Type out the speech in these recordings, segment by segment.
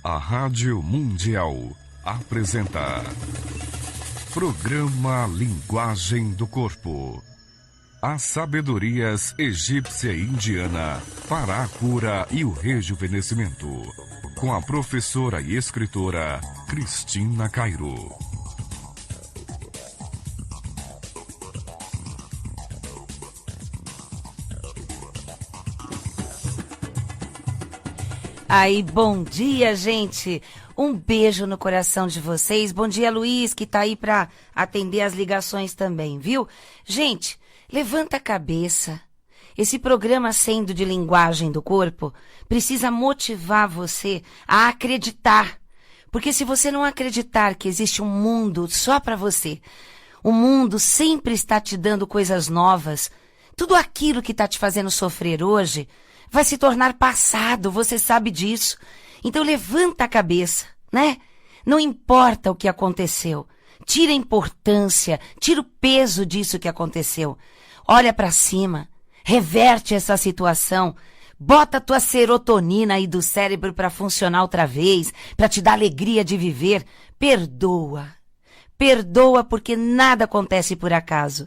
A Rádio Mundial apresenta Programa Linguagem do Corpo. As sabedorias egípcia e indiana para a cura e o rejuvenescimento. Com a professora e escritora Cristina Cairo. Aí, bom dia, gente. Um beijo no coração de vocês. Bom dia, Luiz, que tá aí para atender as ligações também, viu? Gente, levanta a cabeça. Esse programa, sendo de linguagem do corpo, precisa motivar você a acreditar. Porque se você não acreditar que existe um mundo só para você, o mundo sempre está te dando coisas novas, tudo aquilo que está te fazendo sofrer hoje vai se tornar passado, você sabe disso. Então levanta a cabeça, né? Não importa o que aconteceu. Tira a importância, tira o peso disso que aconteceu. Olha para cima, reverte essa situação. Bota a tua serotonina aí do cérebro para funcionar outra vez, para te dar alegria de viver. Perdoa. Perdoa porque nada acontece por acaso.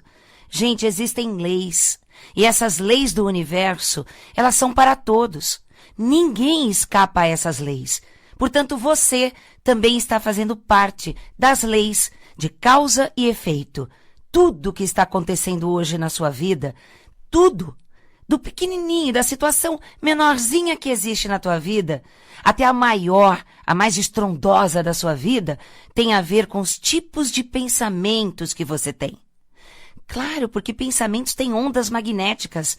Gente, existem leis. E essas leis do universo, elas são para todos. Ninguém escapa a essas leis. Portanto, você também está fazendo parte das leis de causa e efeito. Tudo que está acontecendo hoje na sua vida, tudo, do pequenininho, da situação menorzinha que existe na tua vida, até a maior, a mais estrondosa da sua vida, tem a ver com os tipos de pensamentos que você tem. Claro, porque pensamentos têm ondas magnéticas.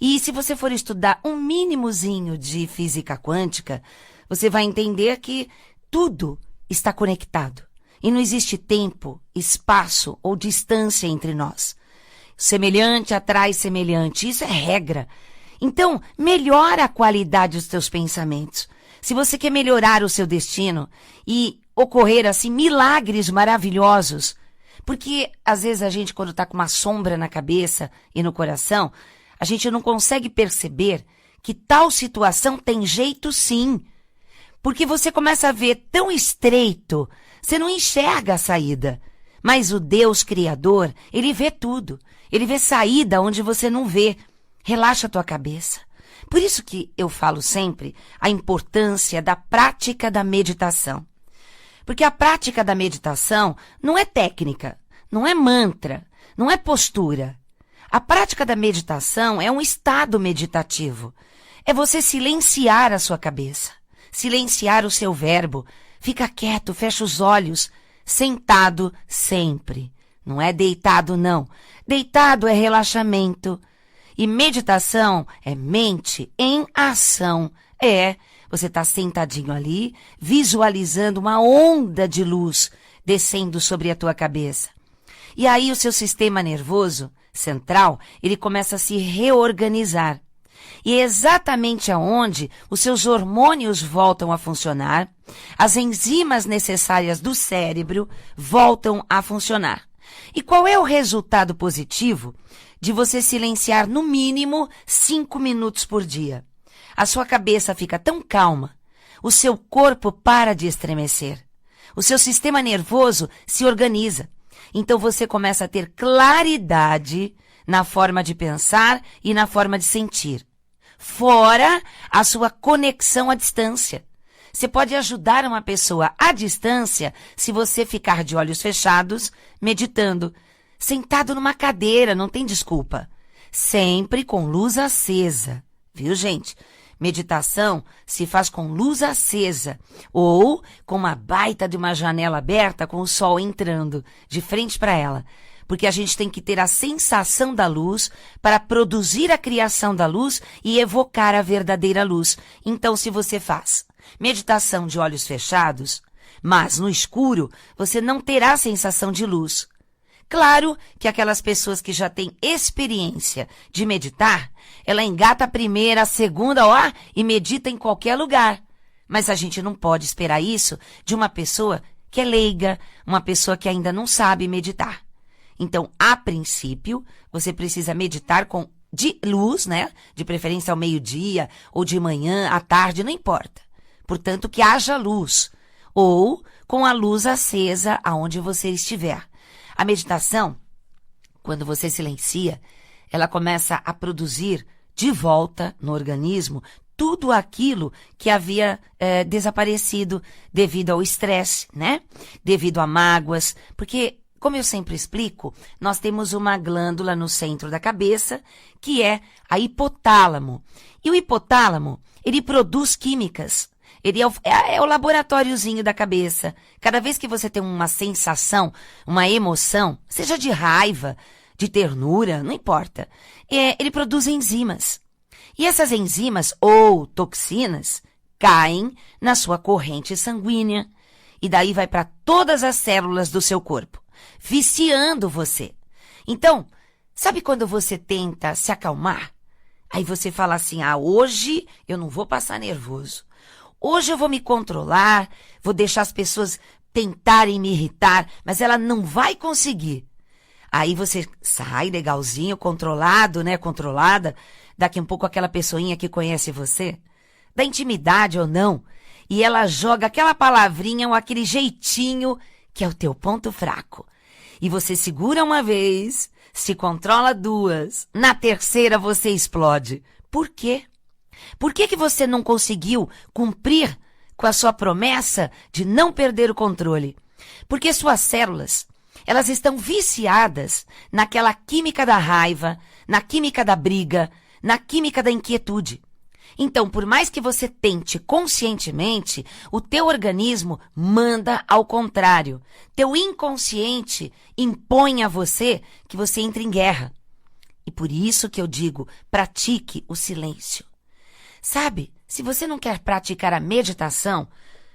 E se você for estudar um mínimozinho de física quântica, você vai entender que tudo está conectado. E não existe tempo, espaço ou distância entre nós. Semelhante atrai semelhante, isso é regra. Então, melhora a qualidade dos teus pensamentos. Se você quer melhorar o seu destino e ocorrer assim milagres maravilhosos, porque, às vezes, a gente, quando está com uma sombra na cabeça e no coração, a gente não consegue perceber que tal situação tem jeito sim. Porque você começa a ver tão estreito, você não enxerga a saída. Mas o Deus Criador, Ele vê tudo. Ele vê saída onde você não vê. Relaxa a tua cabeça. Por isso que eu falo sempre a importância da prática da meditação. Porque a prática da meditação não é técnica, não é mantra, não é postura. A prática da meditação é um estado meditativo. É você silenciar a sua cabeça, silenciar o seu verbo. Fica quieto, fecha os olhos, sentado sempre. Não é deitado, não. Deitado é relaxamento. E meditação é mente em ação. Você está sentadinho ali, visualizando uma onda de luz descendo sobre a tua cabeça. E aí o seu sistema nervoso central, ele começa a se reorganizar. E é exatamente aonde os seus hormônios voltam a funcionar, as enzimas necessárias do cérebro voltam a funcionar. E qual é o resultado positivo de você silenciar no mínimo 5 minutos por dia? A sua cabeça fica tão calma, o seu corpo para de estremecer, o seu sistema nervoso se organiza. Então você começa a ter claridade na forma de pensar e na forma de sentir. Fora a sua conexão à distância. Você pode ajudar uma pessoa à distância se você ficar de olhos fechados, meditando, sentado numa cadeira, não tem desculpa. Sempre com luz acesa, viu, gente? Meditação se faz com luz acesa ou com uma baita de uma janela aberta com o sol entrando de frente para ela. Porque a gente tem que ter a sensação da luz para produzir a criação da luz e evocar a verdadeira luz. Então, se você faz meditação de olhos fechados, mas no escuro, você não terá a sensação de luz. Claro que aquelas pessoas que já têm experiência de meditar, ela engata a primeira, a segunda, e medita em qualquer lugar. Mas a gente não pode esperar isso de uma pessoa que é leiga, uma pessoa que ainda não sabe meditar. Então, a princípio, você precisa meditar de luz, né? De preferência ao meio-dia ou de manhã, à tarde, não importa. portanto que haja luz, ou com a luz acesa aonde você estiver. A meditação, quando você silencia, ela começa a produzir de volta no organismo tudo aquilo que havia desaparecido devido ao estresse, né? Devido a mágoas, porque, como eu sempre explico, nós temos uma glândula no centro da cabeça, que é a hipotálamo. E o hipotálamo, ele produz químicas. Ele é o laboratóriozinho da cabeça. Cada vez que você tem uma sensação, uma emoção, seja de raiva, de ternura, não importa, ele produz enzimas. E essas enzimas, ou toxinas, caem na sua corrente sanguínea e daí vai para todas as células do seu corpo, viciando você. Então, sabe quando você tenta se acalmar? Aí você fala assim, hoje eu não vou passar nervoso. Hoje eu vou me controlar, vou deixar as pessoas tentarem me irritar, mas ela não vai conseguir. Aí você sai legalzinho, controlado, né? Controlada. Daqui um pouco aquela pessoinha que conhece você, da intimidade ou não, e ela joga aquela palavrinha ou aquele jeitinho que é o teu ponto fraco. E você segura uma vez, se controla duas, na terceira você explode. Por quê? Por que você não conseguiu cumprir com a sua promessa de não perder o controle? Porque suas células, elas estão viciadas naquela química da raiva, na química da briga, na química da inquietude. Então, por mais que você tente conscientemente, o teu organismo manda ao contrário. Teu inconsciente impõe a você que você entre em guerra. E por isso que eu digo, pratique o silêncio. Sabe, se você não quer praticar a meditação,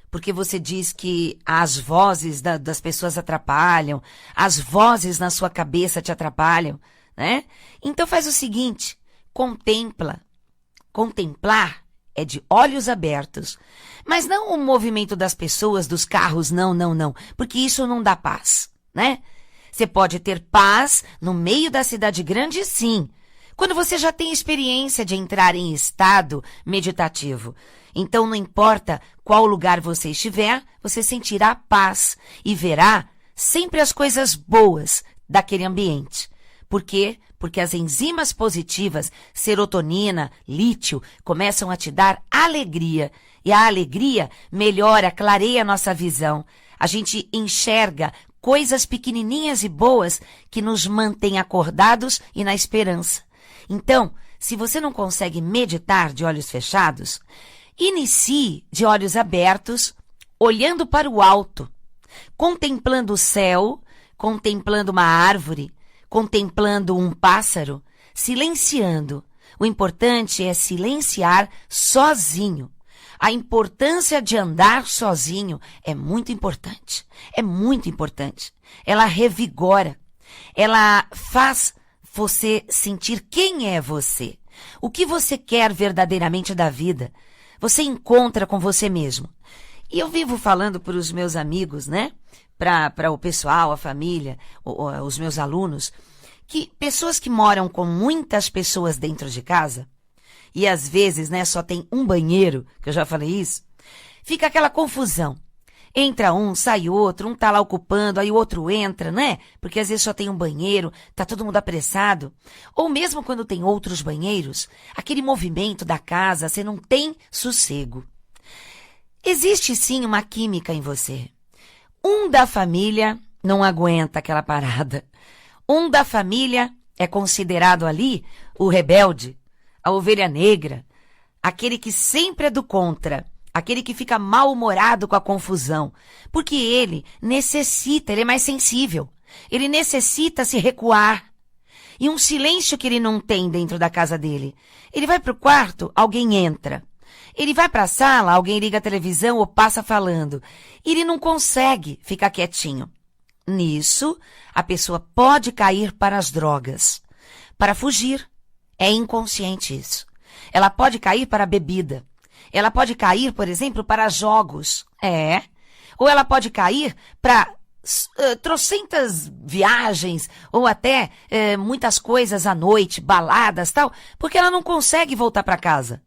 porque você diz que as vozes das pessoas atrapalham, as vozes na sua cabeça te atrapalham, né? Então faz o seguinte, contempla. Contemplar é de olhos abertos, mas não o movimento das pessoas, dos carros, não, porque isso não dá paz, né? Você pode ter paz no meio da cidade grande, sim, quando você já tem experiência de entrar em estado meditativo. Então, não importa qual lugar você estiver, você sentirá paz e verá sempre as coisas boas daquele ambiente. Por quê? Porque as enzimas positivas, serotonina, lítio, começam a te dar alegria. E a alegria melhora, clareia a nossa visão. A gente enxerga coisas pequenininhas e boas que nos mantêm acordados e na esperança. Então, se você não consegue meditar de olhos fechados, inicie de olhos abertos, olhando para o alto, contemplando o céu, contemplando uma árvore, contemplando um pássaro, silenciando. O importante é silenciar sozinho. A importância de andar sozinho é muito importante. É muito importante. Ela revigora. Ela faz você sentir quem é você. O que você quer verdadeiramente da vida. Você encontra com você mesmo. E eu vivo falando para os meus amigos, né? Para o pessoal, a família, os meus alunos, que pessoas que moram com muitas pessoas dentro de casa, e às vezes, né, só tem um banheiro, que eu já falei isso, fica aquela confusão. Entra um, sai outro, um tá lá ocupando, aí o outro entra, né? Porque às vezes só tem um banheiro, tá todo mundo apressado. Ou mesmo quando tem outros banheiros, aquele movimento da casa, você não tem sossego. Existe sim uma química em você. Um da família não aguenta aquela parada. Um da família é considerado ali o rebelde, a ovelha negra, aquele que sempre é do contra, aquele que fica mal-humorado com a confusão, porque ele é mais sensível, ele necessita se recuar. E um silêncio que ele não tem dentro da casa dele. Ele vai para o quarto, alguém entra. Ele vai para a sala, alguém liga a televisão ou passa falando. E ele não consegue ficar quietinho. Nisso, a pessoa pode cair para as drogas, para fugir. É inconsciente isso. Ela pode cair para a bebida. Ela pode cair, por exemplo, para jogos. Ou ela pode cair para trocentas viagens, ou até muitas coisas à noite, baladas, tal, porque ela não consegue voltar para casa.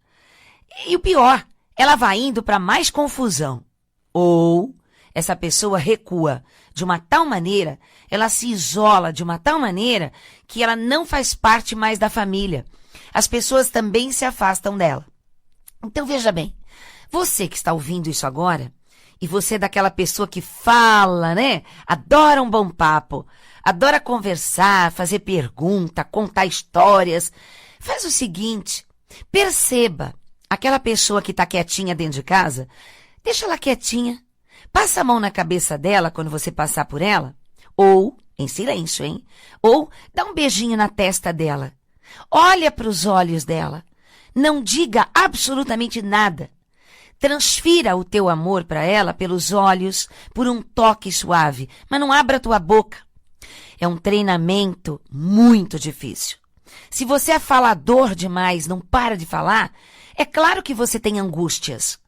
E o pior ela vai indo para mais confusão. Ou essa pessoa recua de uma tal maneira, ela se isola de uma tal maneira que ela não faz parte mais da família. As pessoas também se afastam dela. Então veja bem, você que está ouvindo isso agora, e você é daquela pessoa que fala, né? Adora um bom papo, adora conversar, fazer pergunta, contar histórias. Faz o seguinte, perceba aquela pessoa que está quietinha dentro de casa, deixa ela quietinha. Passa a mão na cabeça dela quando você passar por ela, ou, em silêncio, hein? Ou dá um beijinho na testa dela. Olha para os olhos dela. Não diga absolutamente nada. Transfira o teu amor para ela pelos olhos, por um toque suave, mas não abra tua boca. É um treinamento muito difícil. Se você é falador demais, não para de falar, é claro que você tem angústias.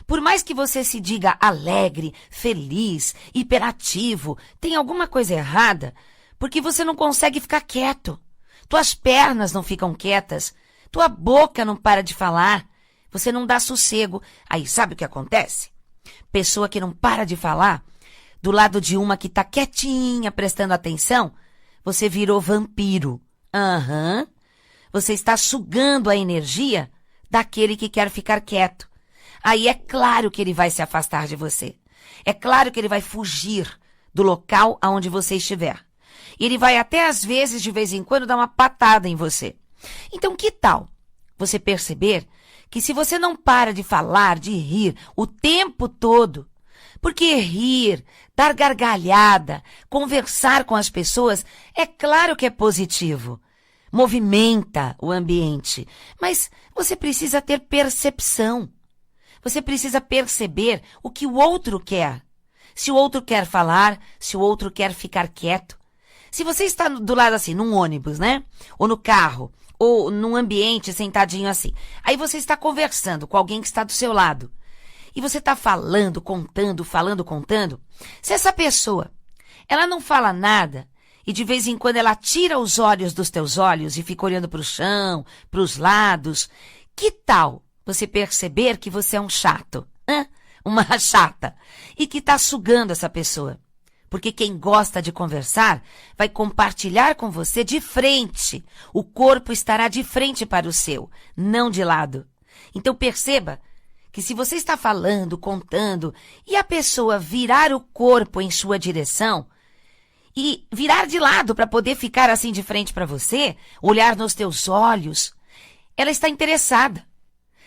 Por mais que você se diga alegre, feliz, hiperativo, tem alguma coisa errada, porque você não consegue ficar quieto. Tuas pernas não ficam quietas, tua boca não para de falar, você não dá sossego. Aí sabe o que acontece? Pessoa que não para de falar, do lado de uma que está quietinha, prestando atenção, você virou vampiro. Você está sugando a energia daquele que quer ficar quieto. Aí é claro que ele vai se afastar de você. É claro que ele vai fugir do local aonde você estiver. E ele vai até às vezes, de vez em quando, dar uma patada em você. Então, que tal você perceber que se você não para de falar, de rir o tempo todo, porque rir, dar gargalhada, conversar com as pessoas, é claro que é positivo. Movimenta o ambiente, mas você precisa ter percepção. Você precisa perceber o que o outro quer. Se o outro quer falar, se o outro quer ficar quieto. Se você está do lado assim, num ônibus, né? Ou no carro, ou num ambiente sentadinho assim. Aí você está conversando com alguém que está do seu lado. E você está falando, contando. Se essa pessoa, ela não fala nada, e de vez em quando ela tira os olhos dos teus olhos e fica olhando para o chão, para os lados, que tal você perceber que você é um chato, uma chata, e que está sugando essa pessoa? Porque quem gosta de conversar vai compartilhar com você de frente. O corpo estará de frente para o seu, não de lado. Então perceba que se você está falando, contando, e a pessoa virar o corpo em sua direção, e virar de lado para poder ficar assim de frente para você, olhar nos teus olhos, ela está interessada.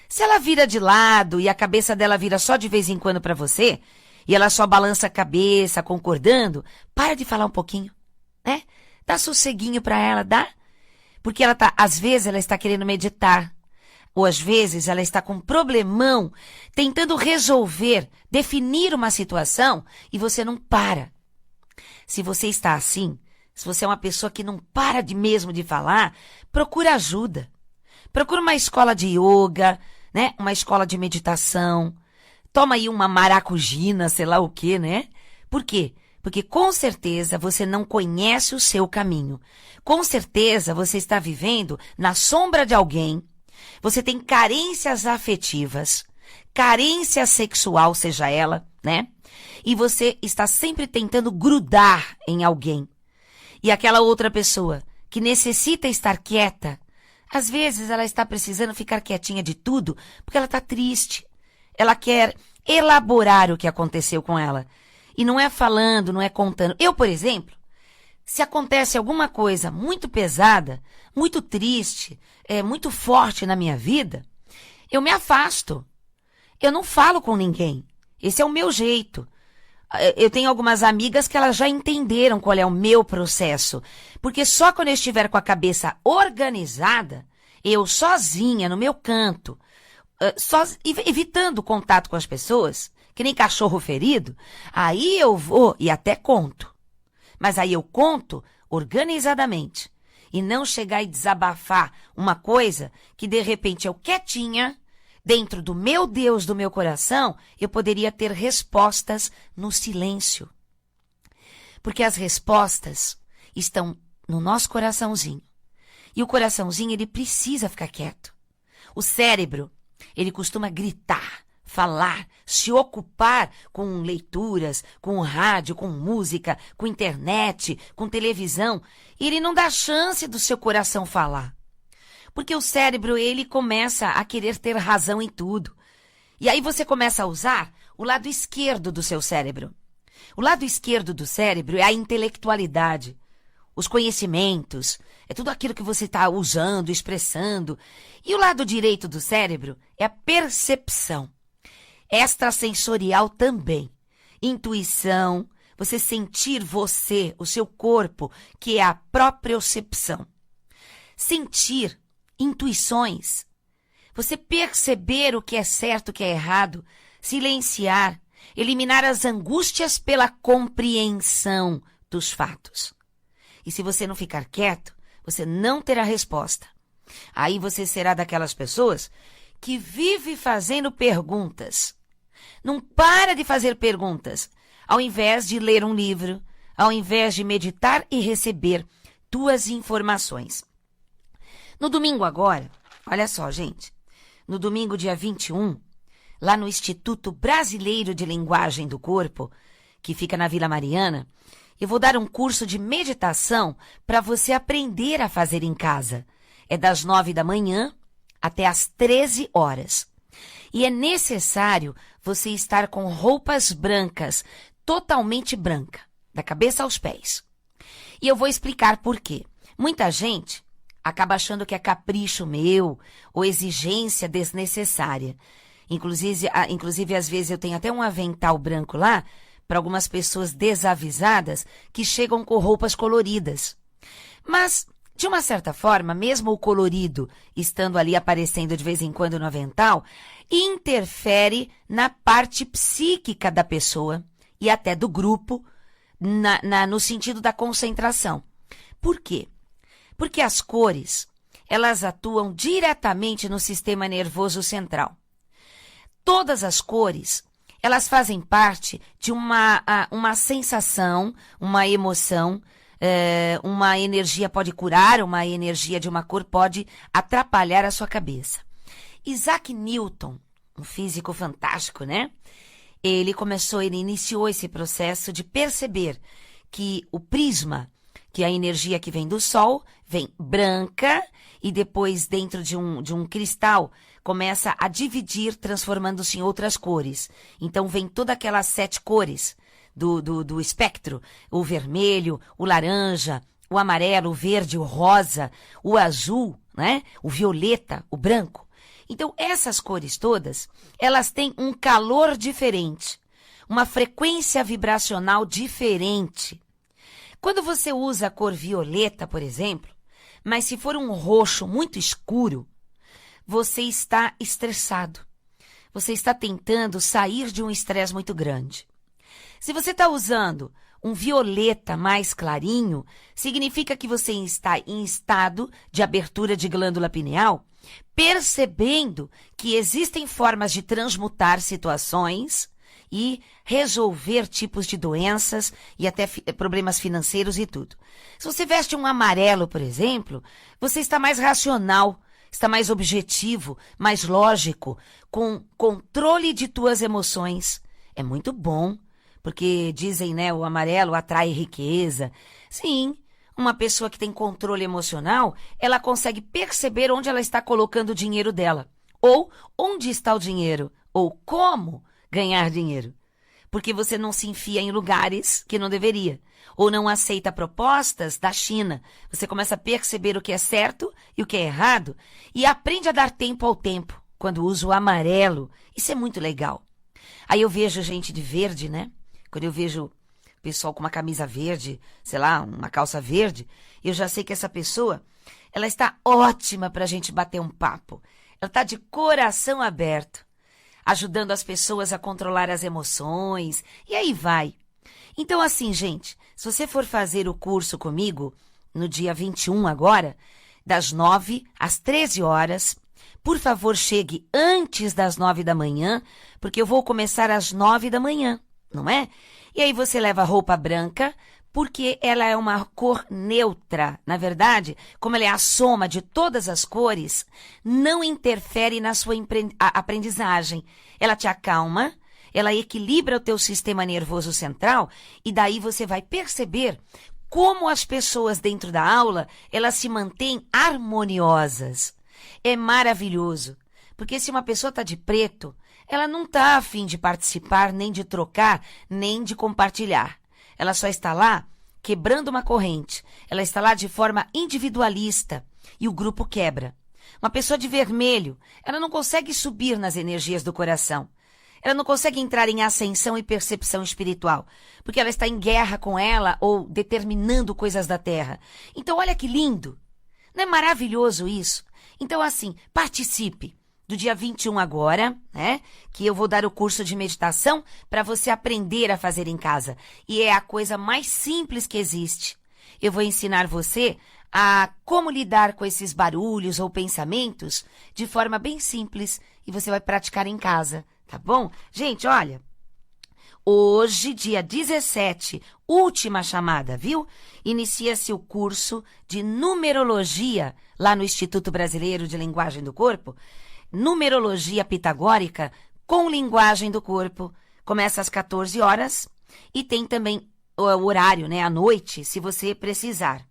Se ela vira de lado e a cabeça dela vira só de vez em quando para você, e ela só balança a cabeça, concordando, para de falar um pouquinho, né? Dá sosseguinho para ela, dá? Porque às vezes ela está querendo meditar, ou às vezes ela está com um problemão, tentando resolver, definir uma situação, e você não para. Se você está assim, se você é uma pessoa que não para mesmo de falar, procura ajuda. Procura uma escola de yoga, né? Uma escola de meditação. Toma aí uma maracujina, sei lá o quê, né? Por quê? Porque com certeza você não conhece o seu caminho. Com certeza você está vivendo na sombra de alguém. Você tem carências afetivas, carência sexual, seja ela, né? E você está sempre tentando grudar em alguém. E aquela outra pessoa que necessita estar quieta, às vezes ela está precisando ficar quietinha de tudo porque ela está triste. Ela quer elaborar o que aconteceu com ela. E não é falando, não é contando. Eu, por exemplo, se acontece alguma coisa muito pesada, muito triste, muito forte na minha vida, eu me afasto. Eu não falo com ninguém. Esse é o meu jeito. Eu tenho algumas amigas que elas já entenderam qual é o meu processo. Porque só quando eu estiver com a cabeça organizada, eu sozinha, no meu canto, evitando contato com as pessoas, que nem cachorro ferido, aí eu vou e até conto. Mas aí eu conto organizadamente. E não chegar e desabafar uma coisa que de repente eu quietinha, dentro do meu Deus, do meu coração, eu poderia ter respostas no silêncio. Porque as respostas estão no nosso coraçãozinho. E o coraçãozinho, ele precisa ficar quieto. O cérebro, ele costuma gritar, falar, se ocupar com leituras, com rádio, com música, com internet, com televisão, ele não dá chance do seu coração falar. Porque o cérebro, ele começa a querer ter razão em tudo. E aí você começa a usar o lado esquerdo do seu cérebro. O lado esquerdo do cérebro é a intelectualidade, os conhecimentos, é tudo aquilo que você está usando, expressando. E o lado direito do cérebro é a percepção, extrasensorial também. Intuição, você sentir você, o seu corpo, que é a propriocepção. Sentir, intuições, você perceber o que é certo, o que é errado, silenciar, eliminar as angústias pela compreensão dos fatos. E se você não ficar quieto, você não terá resposta. Aí você será daquelas pessoas que vive fazendo perguntas. Não para de fazer perguntas, ao invés de ler um livro, ao invés de meditar e receber tuas informações. No domingo agora, olha só, gente, no domingo dia 21, lá no Instituto Brasileiro de Linguagem do Corpo, que fica na Vila Mariana, eu vou dar um curso de meditação para você aprender a fazer em casa. É das 9 da manhã até às 13 horas. E é necessário você estar com roupas brancas, totalmente branca, da cabeça aos pés. E eu vou explicar por quê. Muita gente acaba achando que é capricho meu ou exigência desnecessária. Inclusive, às vezes eu tenho até um avental branco lá para algumas pessoas desavisadas que chegam com roupas coloridas. Mas, de uma certa forma, mesmo o colorido estando ali aparecendo de vez em quando no avental, interfere na parte psíquica da pessoa e até do grupo, no sentido da concentração. Por quê? Porque as cores, elas atuam diretamente no sistema nervoso central. Todas as cores, elas fazem parte de uma sensação, uma emoção, uma energia pode curar, uma energia de uma cor pode atrapalhar a sua cabeça. Isaac Newton, um físico fantástico, né? Ele iniciou esse processo de perceber que o prisma, que é a energia que vem do Sol, vem branca e depois dentro de um cristal começa a dividir, transformando-se em outras cores. Então vem todas aquelas 7 cores do espectro, o vermelho, o laranja, o amarelo, o verde, o rosa, o azul, né? O violeta, o branco. Então essas cores todas, elas têm um calor diferente, uma frequência vibracional diferente. Quando você usa a cor violeta, por exemplo, mas se for um roxo muito escuro, você está estressado. Você está tentando sair de um estresse muito grande. Se você está usando um violeta mais clarinho, significa que você está em estado de abertura de glândula pineal, percebendo que existem formas de transmutar situações e resolver tipos de doenças e até problemas financeiros e tudo. Se você veste um amarelo, por exemplo, você está mais racional, está mais objetivo, mais lógico, com controle de tuas emoções. É muito bom, porque dizem, né, o amarelo atrai riqueza. Sim, uma pessoa que tem controle emocional, ela consegue perceber onde ela está colocando o dinheiro dela, ou onde está o dinheiro, ou como ganhar dinheiro. Porque você não se enfia em lugares que não deveria, ou não aceita propostas da China. Você começa a perceber o que é certo e o que é errado e aprende a dar tempo ao tempo quando usa o amarelo. Isso é muito legal. Aí eu vejo gente de verde, né? Quando eu vejo pessoal com uma camisa verde, sei lá, uma calça verde, eu já sei que essa pessoa, ela está ótima para a gente bater um papo. Ela está de coração aberto, ajudando as pessoas a controlar as emoções, e aí vai. Então assim, gente, se você for fazer o curso comigo, no dia 21 agora, das 9 às 13 horas, por favor, chegue antes das 9 da manhã, porque eu vou começar às 9 da manhã, não é? E aí você leva roupa branca, porque ela é uma cor neutra. Na verdade, como ela é a soma de todas as cores, não interfere na sua aprendizagem. Ela te acalma, ela equilibra o teu sistema nervoso central e daí você vai perceber como as pessoas dentro da aula, elas se mantêm harmoniosas. É maravilhoso, porque se uma pessoa está de preto, ela não está a fim de participar, nem de trocar, nem de compartilhar. Ela só está lá quebrando uma corrente. Ela está lá de forma individualista e o grupo quebra. Uma pessoa de vermelho, ela não consegue subir nas energias do coração. Ela não consegue entrar em ascensão e percepção espiritual, porque ela está em guerra com ela ou determinando coisas da terra. Então, olha que lindo. Não é maravilhoso isso? Então, assim, participe. Do dia 21 agora, né, que eu vou dar o curso de meditação para você aprender a fazer em casa. E é a coisa mais simples que existe. Eu vou ensinar você a como lidar com esses barulhos ou pensamentos de forma bem simples e você vai praticar em casa, tá bom? Gente, olha, hoje, dia 17, última chamada, viu? Inicia-se o curso de numerologia lá no Instituto Brasileiro de Linguagem do Corpo. Numerologia pitagórica com linguagem do corpo. Começa às 14 horas e tem também o horário, né, à noite, se você precisar.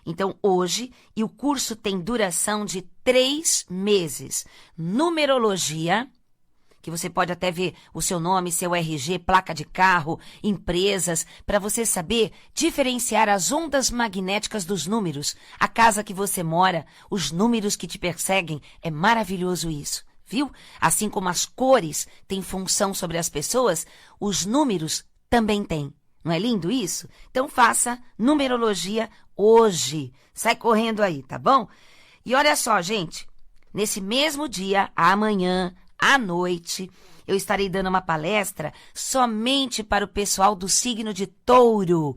Então, hoje, e o curso tem duração de 3 meses. Numerologia, que você pode até ver o seu nome, seu RG, placa de carro, empresas, para você saber diferenciar as ondas magnéticas dos números, a casa que você mora, os números que te perseguem. É maravilhoso isso, viu? Assim como as cores têm função sobre as pessoas, os números também têm. Não é lindo isso? Então faça numerologia hoje. Sai correndo aí, tá bom? E olha só, gente, nesse mesmo dia, amanhã, à noite, eu estarei dando uma palestra somente para o pessoal do signo de Touro.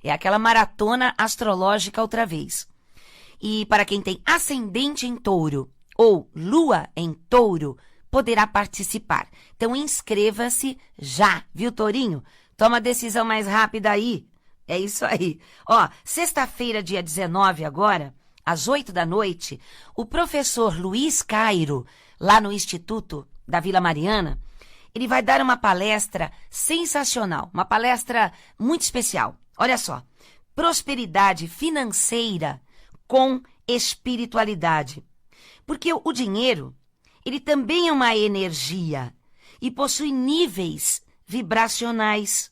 É aquela maratona astrológica outra vez. E para quem tem ascendente em Touro ou lua em Touro, poderá participar. Então inscreva-se já, viu, Tourinho? Toma a decisão mais rápida aí. É isso aí. Ó, sexta-feira, dia 19 agora, às 8 da noite, o professor Luiz Cairo, lá no Instituto da Vila Mariana, ele vai dar uma palestra sensacional, uma palestra muito especial. Olha só, prosperidade financeira com espiritualidade. Porque o dinheiro, ele também é uma energia e possui níveis vibracionais.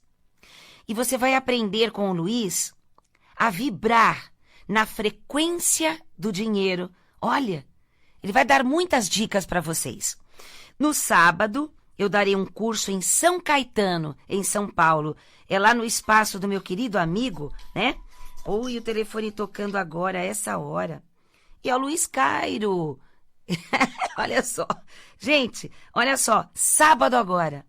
E você vai aprender com o Luiz a vibrar na frequência do dinheiro. Olha, ele vai dar muitas dicas para vocês. No sábado, eu darei um curso em São Caetano, em São Paulo. É lá no espaço do meu querido amigo, né? Oi, o telefone tocando agora, a essa hora. E é o Luiz Cairo. Olha só. Gente, olha só. Sábado agora,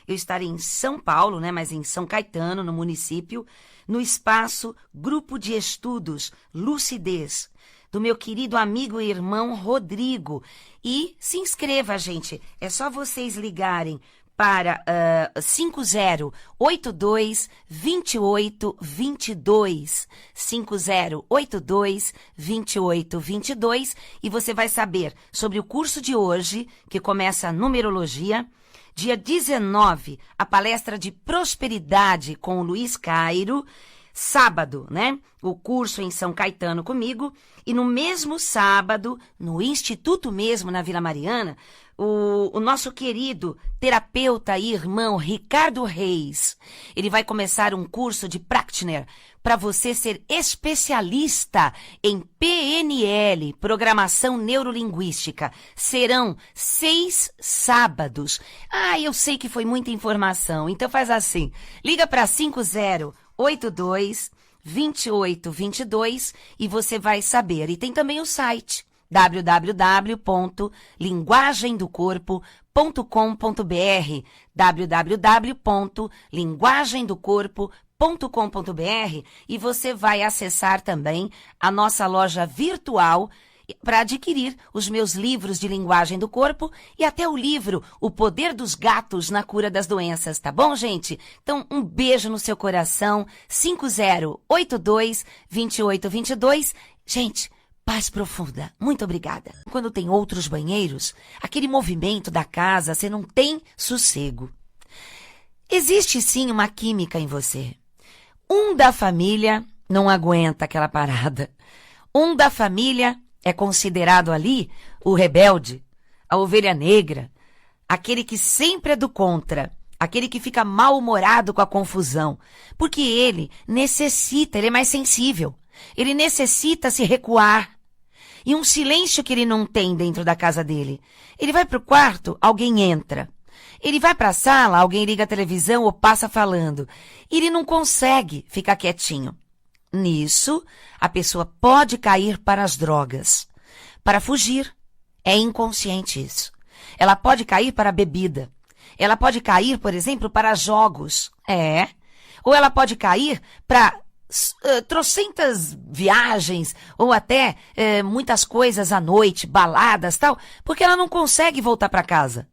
eu estarei em São Paulo, né? Mas em São Caetano, no município, no espaço Grupo de Estudos Lucidez, do meu querido amigo e irmão Rodrigo. E se inscreva, gente. É só vocês ligarem para 5082-2822, 5082-2822, e você vai saber sobre o curso de hoje, que começa a numerologia. Dia 19, a palestra de prosperidade com o Luiz Cairo. Sábado, né? O curso em São Caetano comigo. E no mesmo sábado, no Instituto mesmo, na Vila Mariana, o nosso querido terapeuta e irmão Ricardo Reis, ele vai começar um curso de Praktiner para você ser especialista em PNL, Programação Neurolinguística. Serão 6 sábados. Ah, eu sei que foi muita informação, então faz assim, liga para 5082-2822 e você vai saber. E tem também o site www.linguagemdocorpo.com.br, www.linguagemdocorpo.com.br, e você vai acessar também a nossa loja virtual para adquirir os meus livros de linguagem do corpo e até o livro O Poder dos Gatos na Cura das Doenças, tá bom, gente? Então, um beijo no seu coração, 5082-2822. Gente, paz profunda, muito obrigada. Quando tem outros banheiros, aquele movimento da casa, você não tem sossego. Existe sim uma química em você. Um da família não aguenta aquela parada. Um da família é considerado ali o rebelde, a ovelha negra, aquele que sempre é do contra, aquele que fica mal-humorado com a confusão, porque ele é mais sensível, ele necessita se recuar. E um silêncio que ele não tem dentro da casa dele. Ele vai para o quarto, alguém entra. Ele vai para a sala, alguém liga a televisão ou passa falando. Ele não consegue ficar quietinho. Nisso, a pessoa pode cair para as drogas. Para fugir. É inconsciente isso. Ela pode cair para a bebida. Ela pode cair, por exemplo, para jogos. Ou ela pode cair para trocentas viagens ou até muitas coisas à noite, baladas, tal, porque ela não consegue voltar para casa.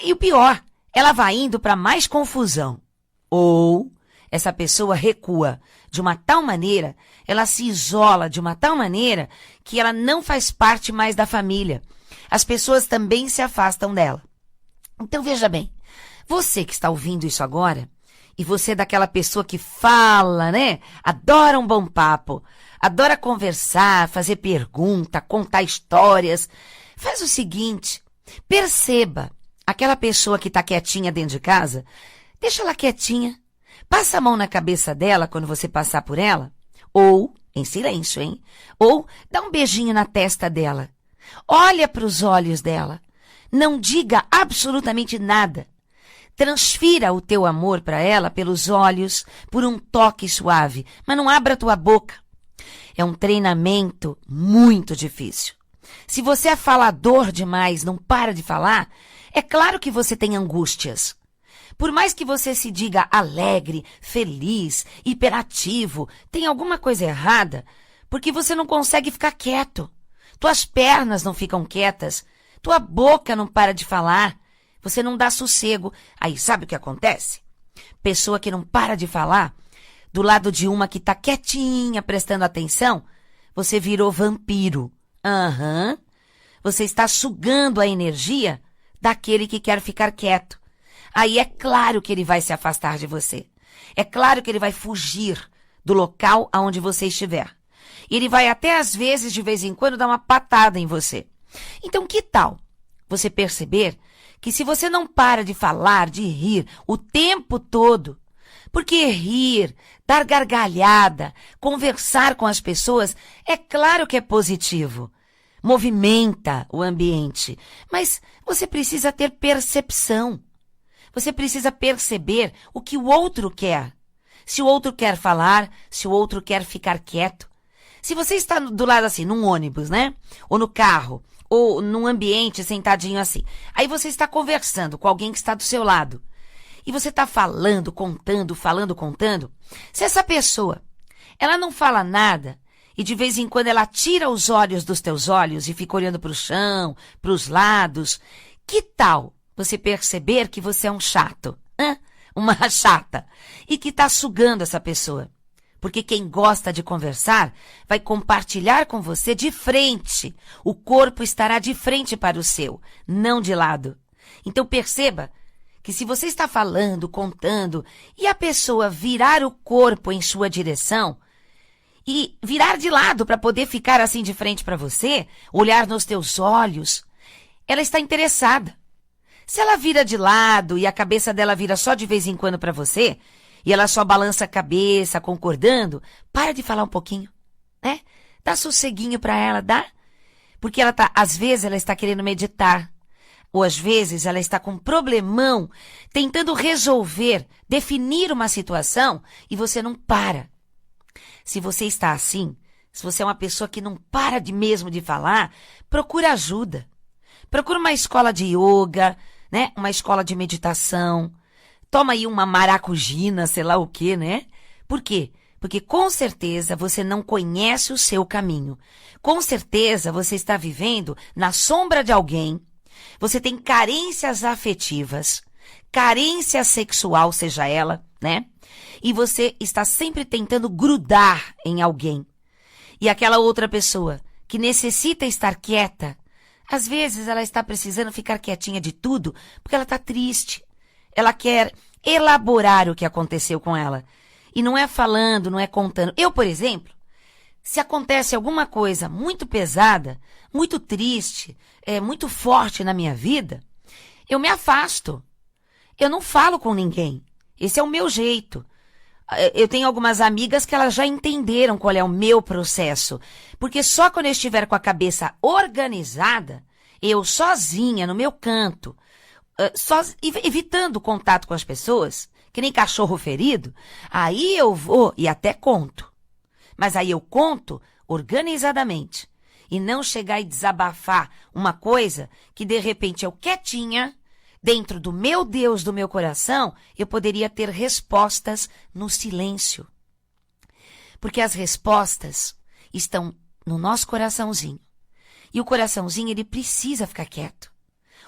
E o pior, ela vai indo para mais confusão. Ou essa pessoa recua de uma tal maneira, ela se isola de uma tal maneira que ela não faz parte mais da família. As pessoas também se afastam dela. Então veja bem, você que está ouvindo isso agora, e você é daquela pessoa que fala, né? Adora um bom papo, adora conversar, fazer pergunta, contar histórias. Faz o seguinte, perceba aquela pessoa que está quietinha dentro de casa, deixa ela quietinha. Passa a mão na cabeça dela quando você passar por ela, ou, em silêncio, hein? Ou dá um beijinho na testa dela. Olha para os olhos dela. Não diga absolutamente nada. Transfira o teu amor para ela pelos olhos, por um toque suave, mas não abra tua boca. É um treinamento muito difícil. Se você é falador demais, não para de falar, é claro que você tem angústias. Por mais que você se diga alegre, feliz, hiperativo, tem alguma coisa errada, porque você não consegue ficar quieto. Tuas pernas não ficam quietas, tua boca não para de falar, você não dá sossego. Aí sabe o que acontece? Pessoa que não para de falar, do lado de uma que está quietinha, prestando atenção, você virou vampiro. Você está sugando a energia daquele que quer ficar quieto. Aí é claro que ele vai se afastar de você. É claro que ele vai fugir do local aonde você estiver. E ele vai até às vezes, de vez em quando, dar uma patada em você. Então, que tal você perceber que se você não para de falar, de rir o tempo todo, porque rir, dar gargalhada, conversar com as pessoas, é claro que é positivo. Movimenta o ambiente, mas você precisa ter percepção. Você precisa perceber o que o outro quer. Se o outro quer falar, se o outro quer ficar quieto. Se você está do lado assim, num ônibus, né? Ou no carro, ou num ambiente sentadinho assim. Aí você está conversando com alguém que está do seu lado. E você está falando, contando. Se essa pessoa, ela não fala nada, e de vez em quando ela tira os olhos dos teus olhos e fica olhando para o chão, para os lados, que tal você perceber que você é um chato, uma chata, e que está sugando essa pessoa? Porque quem gosta de conversar vai compartilhar com você de frente. O corpo estará de frente para o seu, não de lado. Então perceba que se você está falando, contando, e a pessoa virar o corpo em sua direção, e virar de lado para poder ficar assim de frente para você, olhar nos teus olhos, ela está interessada. Se ela vira de lado e a cabeça dela vira só de vez em quando para você, e ela só balança a cabeça, concordando, para de falar um pouquinho, né? Dá sosseguinho para ela, dá? Porque às vezes ela está querendo meditar, ou às vezes ela está com um problemão, tentando resolver, definir uma situação, e você não para. Se você está assim, se você é uma pessoa que não para mesmo de falar, procura ajuda. Procura uma escola de yoga, né? Uma escola de meditação. Toma aí uma maracujina, sei lá o quê, né? Por quê? Porque com certeza você não conhece o seu caminho. Com certeza você está vivendo na sombra de alguém. Você tem carências afetivas, carência sexual, seja ela, né? E você está sempre tentando grudar em alguém. E aquela outra pessoa que necessita estar quieta, às vezes ela está precisando ficar quietinha de tudo porque ela está triste. Ela quer elaborar o que aconteceu com ela. E não é falando, não é contando. Eu, por exemplo, se acontece alguma coisa muito pesada, muito triste, muito forte na minha vida, eu me afasto. Eu não falo com ninguém. Esse é o meu jeito. Eu tenho algumas amigas que elas já entenderam qual é o meu processo. Porque só quando eu estiver com a cabeça organizada, eu sozinha, no meu canto, evitando contato com as pessoas, que nem cachorro ferido, aí eu vou e até conto. Mas aí eu conto organizadamente. E não chegar e desabafar uma coisa que de repente eu quietinha, dentro do meu Deus, do meu coração, eu poderia ter respostas no silêncio. Porque as respostas estão no nosso coraçãozinho. E o coraçãozinho, ele precisa ficar quieto.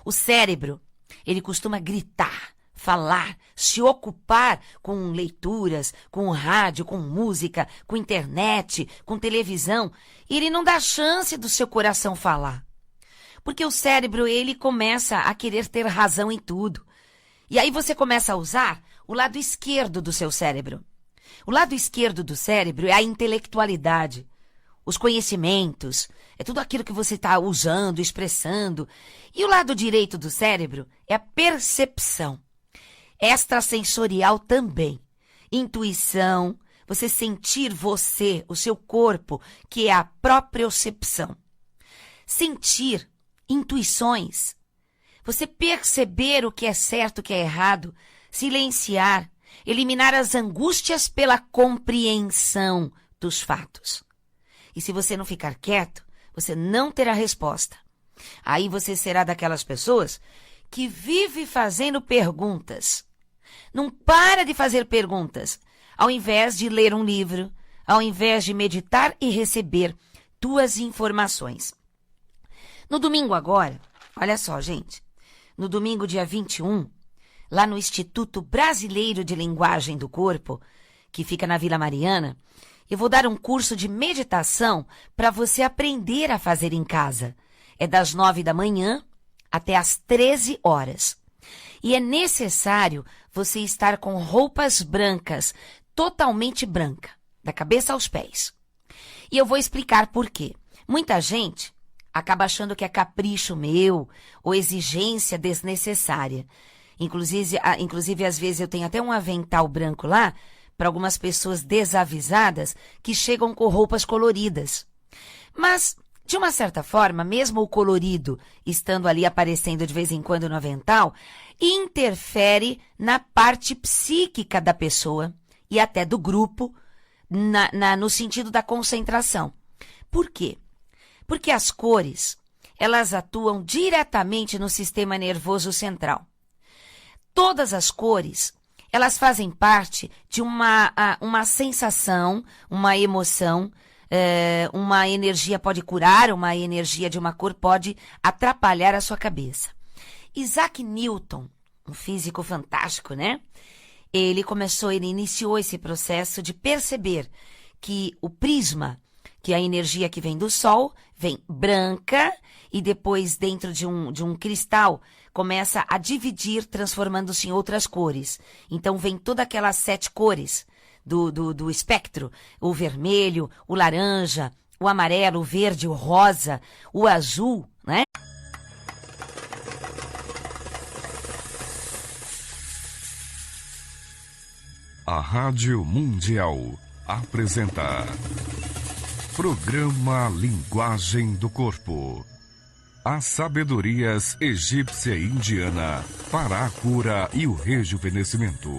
O cérebro, ele costuma gritar, falar, se ocupar com leituras, com rádio, com música, com internet, com televisão. E ele não dá chance do seu coração falar. Porque o cérebro, ele começa a querer ter razão em tudo. E aí você começa a usar o lado esquerdo do seu cérebro. O lado esquerdo do cérebro é a intelectualidade, os conhecimentos, é tudo aquilo que você está usando, expressando. E o lado direito do cérebro é a percepção. Extrasensorial também. Intuição, você sentir você, o seu corpo, que é a propriocepção. Sentir, intuições. Você perceber o que é certo, o que é errado. Silenciar, eliminar as angústias pela compreensão dos fatos. E se você não ficar quieto, você não terá resposta. Aí você será daquelas pessoas que vive fazendo perguntas. Não para de fazer perguntas, ao invés de ler um livro, ao invés de meditar e receber tuas informações. No domingo agora, olha só, gente, no domingo dia 21, lá no Instituto Brasileiro de Linguagem do Corpo, que fica na Vila Mariana, eu vou dar um curso de meditação para você aprender a fazer em casa. É das 9 da manhã até às 13 horas. E é necessário você estar com roupas brancas, totalmente branca, da cabeça aos pés. E eu vou explicar por quê. Muita gente acaba achando que é capricho meu ou exigência desnecessária. Inclusive, às vezes eu tenho até um avental branco lá, para algumas pessoas desavisadas que chegam com roupas coloridas. Mas, de uma certa forma, mesmo o colorido estando ali aparecendo de vez em quando no avental, interfere na parte psíquica da pessoa e até do grupo, no sentido da concentração. Por quê? Porque as cores, elas atuam diretamente no sistema nervoso central. Todas as cores, elas fazem parte de uma sensação, uma emoção, uma energia pode curar, uma energia de uma cor pode atrapalhar a sua cabeça. Isaac Newton, um físico fantástico, né? Ele iniciou esse processo de perceber que o prisma, que é a energia que vem do Sol, vem branca e depois dentro de um cristal começa a dividir, transformando-se em outras cores. Então vem todas aquelas 7 cores do espectro, o vermelho, o laranja, o amarelo, o verde, o rosa, o azul, né? A Rádio Mundial apresenta Programa Linguagem do Corpo. As sabedorias egípcia e indiana para a cura e o rejuvenescimento.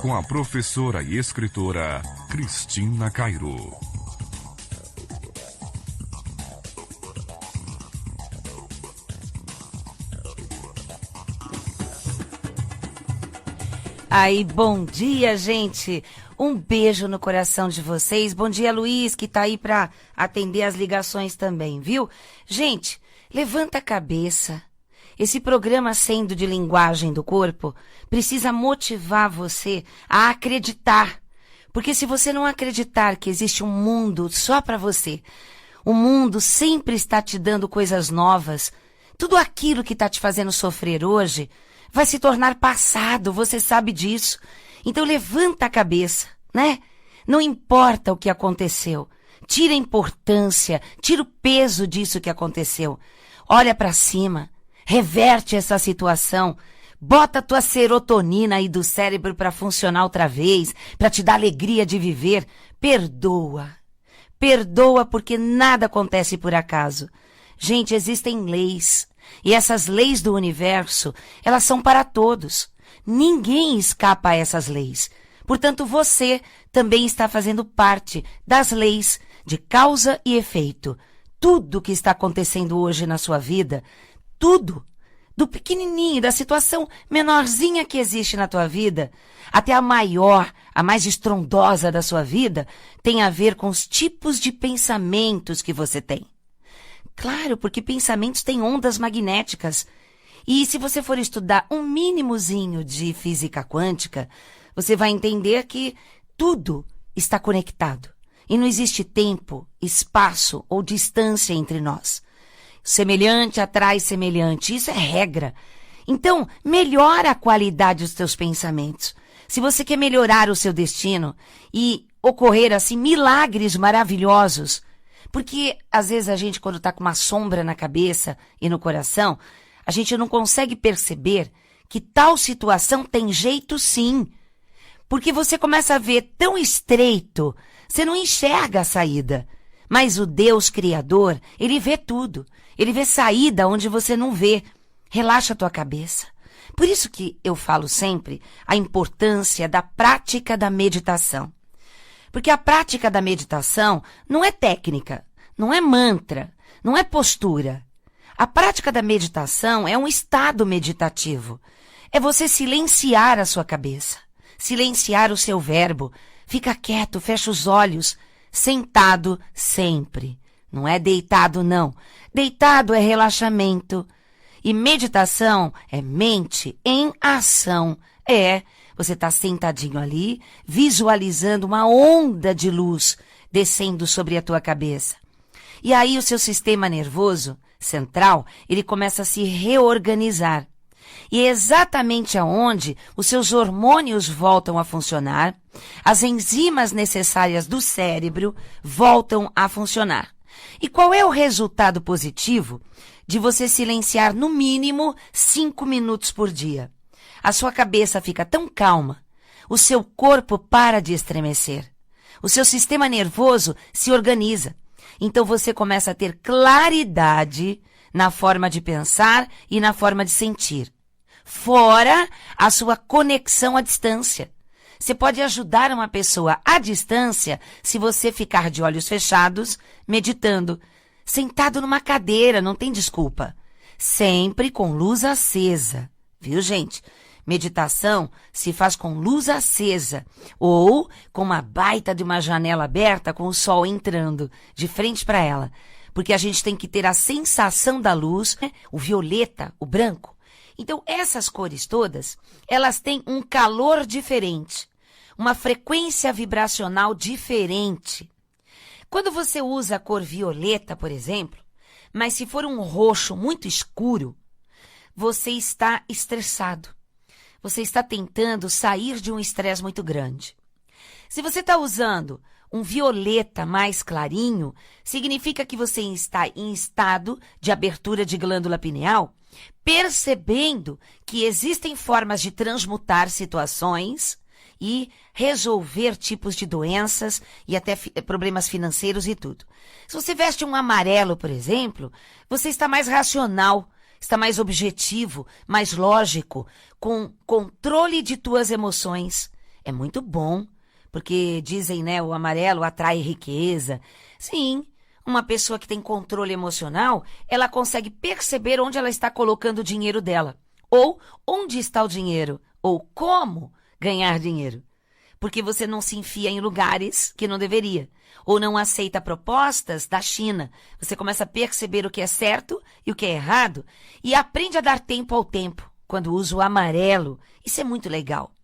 Com a professora e escritora Cristina Cairo. Aí, bom dia, gente! Um beijo no coração de vocês. Bom dia, Luiz, que tá aí para atender as ligações também, viu? Gente, levanta a cabeça. Esse programa, sendo de linguagem do corpo, precisa motivar você a acreditar. Porque se você não acreditar que existe um mundo só para você, o mundo sempre está te dando coisas novas, tudo aquilo que está te fazendo sofrer hoje vai se tornar passado, você sabe disso. Então levanta a cabeça, né? Não importa o que aconteceu. Tira a importância, tira o peso disso que aconteceu. Olha para cima, reverte essa situação. Bota a tua serotonina aí do cérebro para funcionar outra vez, para te dar alegria de viver. Perdoa. Perdoa porque nada acontece por acaso. Gente, existem leis. E essas leis do universo, elas são para todos. Ninguém escapa a essas leis. Portanto, você também está fazendo parte das leis de causa e efeito. Tudo que está acontecendo hoje na sua vida, tudo, do pequenininho, da situação menorzinha que existe na tua vida, até a maior, a mais estrondosa da sua vida, tem a ver com os tipos de pensamentos que você tem. Claro, porque pensamentos têm ondas magnéticas. E se você for estudar um mínimozinho de física quântica, você vai entender que tudo está conectado. E não existe tempo, espaço ou distância entre nós. Semelhante atrai semelhante, isso é regra. Então, melhora a qualidade dos teus pensamentos. Se você quer melhorar o seu destino e ocorrer assim milagres maravilhosos, porque às vezes a gente, quando está com uma sombra na cabeça e no coração, a gente não consegue perceber que tal situação tem jeito sim. Porque você começa a ver tão estreito, você não enxerga a saída. Mas o Deus Criador, Ele vê tudo. Ele vê saída onde você não vê. Relaxa a tua cabeça. Por isso que eu falo sempre a importância da prática da meditação. Porque a prática da meditação não é técnica, não é mantra, não é postura. A prática da meditação é um estado meditativo. É você silenciar a sua cabeça, silenciar o seu verbo. Fica quieto, fecha os olhos, sentado sempre. Não é deitado, não. Deitado é relaxamento. E meditação é mente em ação. Você está sentadinho ali, visualizando uma onda de luz descendo sobre a tua cabeça. E aí o seu sistema nervoso central, ele começa a se reorganizar. E é exatamente aonde os seus hormônios voltam a funcionar, as enzimas necessárias do cérebro voltam a funcionar. E qual é o resultado positivo de você silenciar no mínimo 5 minutos por dia? A sua cabeça fica tão calma, o seu corpo para de estremecer, o seu sistema nervoso se organiza. Então você começa a ter claridade na forma de pensar e na forma de sentir. Fora a sua conexão à distância. Você pode ajudar uma pessoa à distância se você ficar de olhos fechados, meditando, sentado numa cadeira, não tem desculpa. Sempre com luz acesa, viu, gente? Meditação se faz com luz acesa ou com uma baita de uma janela aberta com o sol entrando de frente para ela. Porque a gente tem que ter a sensação da luz, né? O violeta, o branco. Então, essas cores todas, elas têm um calor diferente, uma frequência vibracional diferente. Quando você usa a cor violeta, por exemplo, mas se for um roxo muito escuro, você está estressado. Você está tentando sair de um estresse muito grande. Se você está usando um violeta mais clarinho, significa que você está em estado de abertura de glândula pineal, percebendo que existem formas de transmutar situações e resolver tipos de doenças e até problemas financeiros e tudo. Se você veste um amarelo, por exemplo, você está mais racional, está mais objetivo, mais lógico, com controle de tuas emoções. É muito bom, porque dizem, né, o amarelo atrai riqueza. Sim, uma pessoa que tem controle emocional, ela consegue perceber onde ela está colocando o dinheiro dela, ou onde está o dinheiro, ou como ganhar dinheiro. porque você não se enfia em lugares que não deveria, ou não aceita propostas da China. Você começa a perceber o que é certo e o que é errado, e aprende a dar tempo ao tempo, quando usa o amarelo. Isso é muito legal.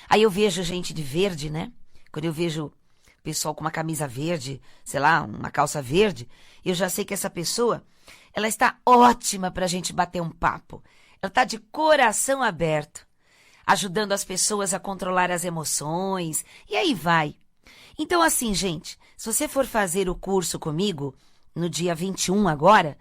Aí eu vejo gente de verde, né? Quando eu vejo pessoal com uma camisa verde, sei lá, uma calça verde, eu já sei que essa pessoa, ela está ótima para a gente bater um papo. Ela está de coração aberto, ajudando as pessoas a controlar as emoções, e aí vai. Então assim, gente, se você for fazer o curso comigo, no dia 21 agora,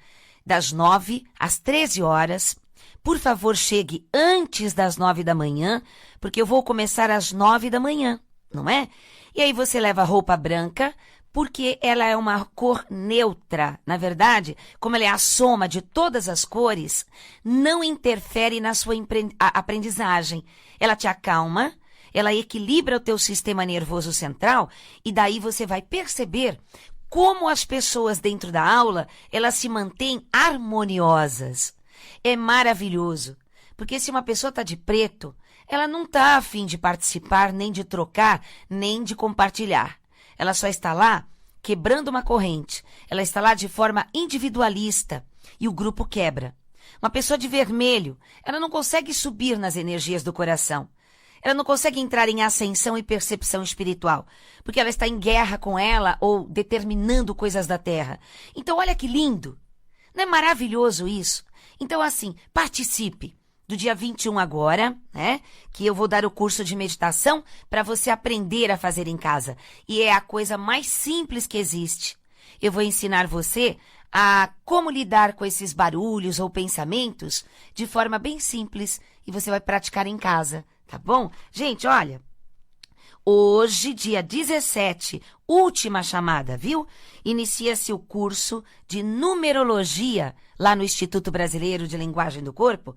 das 9 às 13 horas, por favor, chegue antes das 9 da manhã, porque eu vou começar às 9 da manhã, não é? E aí você leva roupa branca, porque ela é uma cor neutra. Na verdade, como ela é a soma de todas as cores, não interfere na sua aprendizagem. Ela te acalma, ela equilibra o teu sistema nervoso central, e daí você vai perceber como as pessoas dentro da aula, elas se mantêm harmoniosas. É maravilhoso, porque se uma pessoa está de preto, ela não está a fim de participar, nem de trocar, nem de compartilhar. Ela só está lá quebrando uma corrente. Ela está lá de forma individualista e o grupo quebra. Uma pessoa de vermelho, ela não consegue subir nas energias do coração. Ela não consegue entrar em ascensão e percepção espiritual, porque ela está em guerra com ela ou determinando coisas da terra. Então, olha que lindo. Não é maravilhoso isso? Então, assim, participe do dia 21 agora, né? Que eu vou dar o curso de meditação para você aprender a fazer em casa. E é a coisa mais simples que existe. Eu vou ensinar você a como lidar com esses barulhos ou pensamentos de forma bem simples e você vai praticar em casa, tá bom? Gente, olha, hoje, dia 17, última chamada, viu? Inicia-se o curso de numerologia lá no Instituto Brasileiro de Linguagem do Corpo.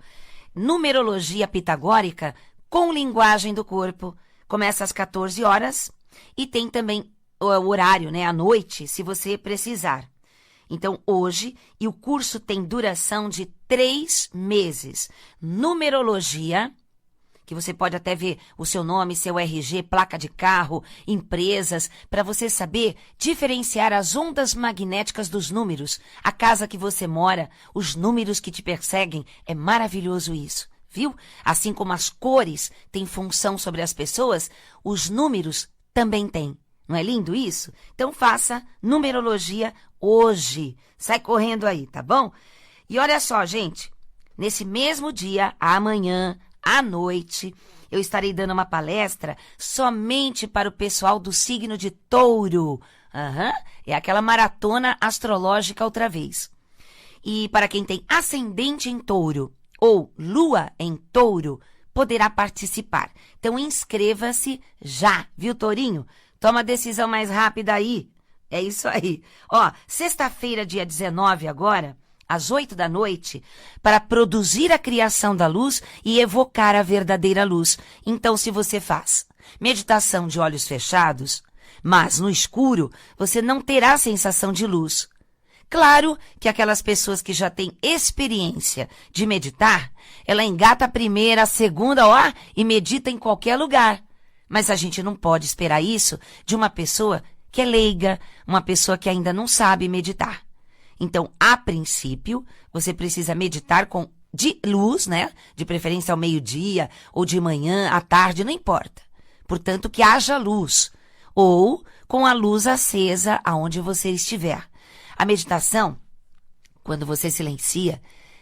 Numerologia pitagórica com linguagem do corpo. Começa às 14 horas e tem também o horário, né, à noite, se você precisar. Então, hoje, e o curso tem duração de 3 meses. Numerologia, que você pode até ver o seu nome, seu RG, placa de carro, empresas, para você saber diferenciar as ondas magnéticas dos números, a casa que você mora, os números que te perseguem. É maravilhoso isso, viu? Assim como as cores têm função sobre as pessoas, os números também têm. Não é lindo isso? Então faça numerologia hoje. Sai correndo aí, tá bom? E olha só, gente, nesse mesmo dia, amanhã, à noite, eu estarei dando uma palestra somente para o pessoal do signo de Touro. É aquela maratona astrológica outra vez. E para quem tem ascendente em Touro ou lua em Touro, poderá participar. Então inscreva-se já, viu, Tourinho? Toma a decisão mais rápida aí. É isso aí. Ó, sexta-feira, dia 19 agora, às 8 da noite, para produzir a criação da luz e evocar a verdadeira luz. Então, se você faz meditação de olhos fechados, mas no escuro, você não terá sensação de luz. Claro que aquelas pessoas que já têm experiência de meditar, ela engata a primeira, a segunda, ó, e medita em qualquer lugar. Mas a gente não pode esperar isso de uma pessoa que é leiga, uma pessoa que ainda não sabe meditar. Então, a princípio, você precisa meditar de luz, né? De preferência ao meio-dia, ou de manhã, à tarde, não importa. Portanto, que haja luz. Ou com a luz acesa aonde você estiver. A meditação, quando você silencia,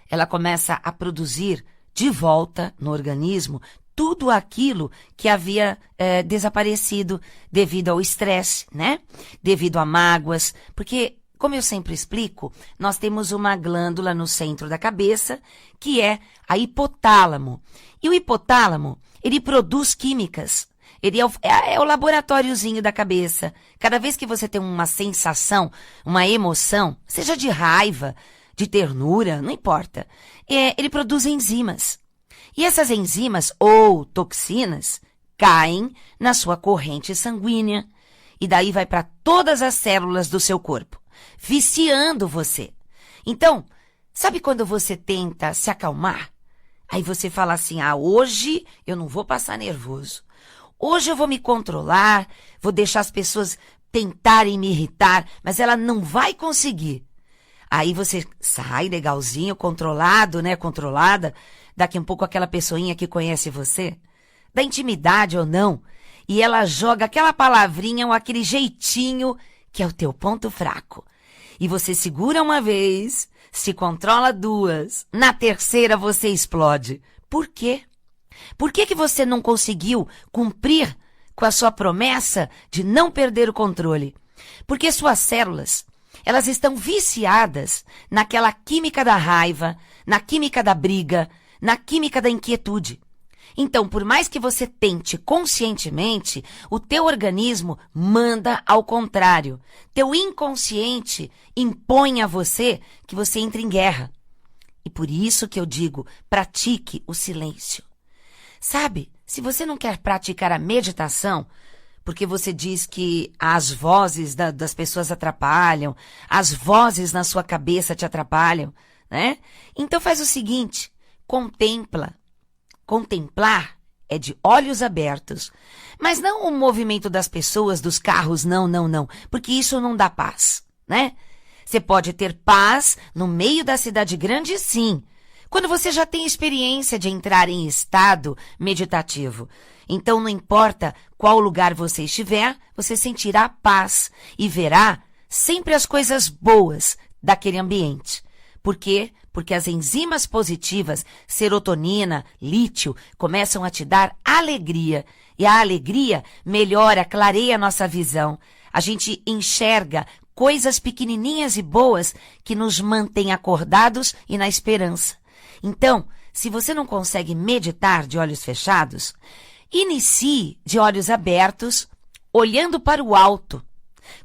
ela começa a produzir de volta no organismo tudo aquilo que havia desaparecido devido ao estresse, né? Devido a mágoas, porque, como eu sempre explico, nós temos uma glândula no centro da cabeça, que é a hipotálamo. E o hipotálamo, ele produz químicas. Ele é o laboratóriozinho da cabeça. Cada vez que você tem uma sensação, uma emoção, seja de raiva, de ternura, não importa, ele produz enzimas. E essas enzimas, ou toxinas, caem na sua corrente sanguínea. E daí vai para todas as células do seu corpo, viciando você. Então, sabe quando você tenta se acalmar? Aí você fala assim, hoje eu não vou passar nervoso. hoje eu vou me controlar, vou deixar as pessoas tentarem me irritar, mas ela não vai conseguir. Aí você sai legalzinho, controlado, né? Controlada. Daqui um pouco aquela pessoinha que conhece você, da intimidade ou não, e ela joga aquela palavrinha ou aquele jeitinho que é o teu ponto fraco. E você segura uma vez, se controla duas, na terceira você explode. Por quê? Por que você não conseguiu cumprir com a sua promessa de não perder o controle? Porque suas células, elas estão viciadas naquela química da raiva, na química da briga, na química da inquietude. Então, por mais que você tente conscientemente, o teu organismo manda ao contrário. Teu inconsciente impõe a você que você entre em guerra. E por isso que eu digo, pratique o silêncio. Sabe, se você não quer praticar a meditação, porque você diz que as vozes das pessoas atrapalham, as vozes na sua cabeça te atrapalham, né? Então faz o seguinte, contempla. Contemplar é de olhos abertos, mas não o movimento das pessoas, dos carros, não, porque isso não dá paz, né? Você pode ter paz no meio da cidade grande, sim, quando você já tem experiência de entrar em estado meditativo. Então, não importa qual lugar você estiver, você sentirá paz e verá sempre as coisas boas daquele ambiente. Por quê? Porque as enzimas positivas, serotonina, lítio, começam a te dar alegria. E a alegria melhora, clareia a nossa visão. A gente enxerga coisas pequenininhas e boas que nos mantêm acordados e na esperança. Então, se você não consegue meditar de olhos fechados, inicie de olhos abertos, olhando para o alto,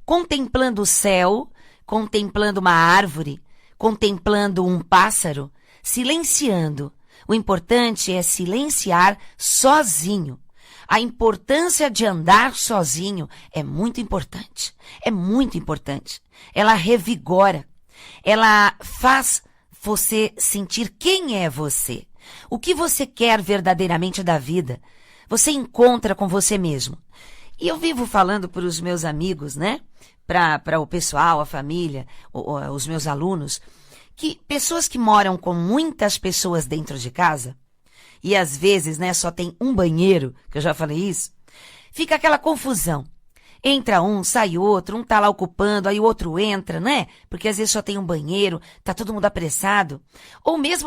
contemplando o céu, contemplando uma árvore, contemplando um pássaro, silenciando. O importante é silenciar sozinho. A importância de andar sozinho é muito importante. É muito importante. Ela revigora. Ela faz você sentir quem é você. O que você quer verdadeiramente da vida. Você encontra com você mesmo. E eu vivo falando para os meus amigos, né? Para o pessoal, a família, os meus alunos, que pessoas que moram com muitas pessoas dentro de casa, e às vezes, né, só tem um banheiro, que eu já falei isso, fica aquela confusão. Entra um, sai outro, um tá lá ocupando, aí o outro entra, né? Porque às vezes só tem um banheiro, tá todo mundo apressado. Ou mesmo